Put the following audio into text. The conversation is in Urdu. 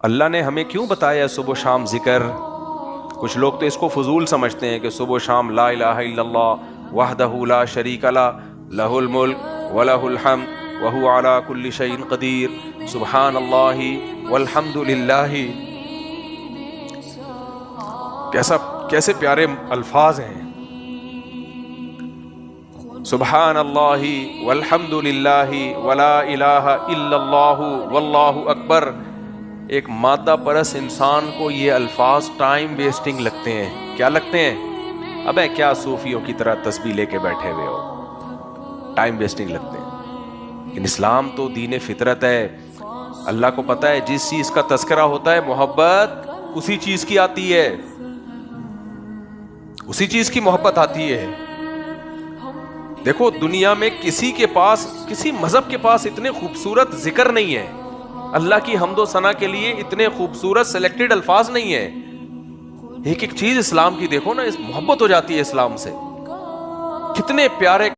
اللہ نے ہمیں کیوں بتایا صبح و شام ذکر؟ کچھ لوگ تو اس کو فضول سمجھتے ہیں کہ صبح و شام لا الہ الا اللہ وحدہ لا شریک لہ لہ الملک ولہ الحمد وہو علی کل شیء قدیر سبحان اللہ والحمد للہ. کیسے پیارے الفاظ ہیں. سبحان اللہ والحمد للہ ولا الہ الا اللہ واللہ اکبر. ایک مادہ پرس انسان کو یہ الفاظ ٹائم ویسٹنگ لگتے ہیں. کیا لگتے ہیں؟ ابے کیا صوفیوں کی طرح تسبیح لے کے بیٹھے ہوئے ہو، ٹائم ویسٹنگ لگتے ہیں. لیکن اسلام تو دین فطرت ہے. اللہ کو پتہ ہے جس چیز کا تذکرہ ہوتا ہے محبت اسی چیز کی آتی ہے، اسی چیز کی محبت آتی ہے. دیکھو دنیا میں کسی کے پاس، کسی مذہب کے پاس اتنے خوبصورت ذکر نہیں ہے، اللہ کی حمد و ثنا کے لیے اتنے خوبصورت سلیکٹڈ الفاظ نہیں ہے. ایک ایک چیز اسلام کی دیکھو نا، اس محبت ہو جاتی ہے اسلام سے. کتنے پیارے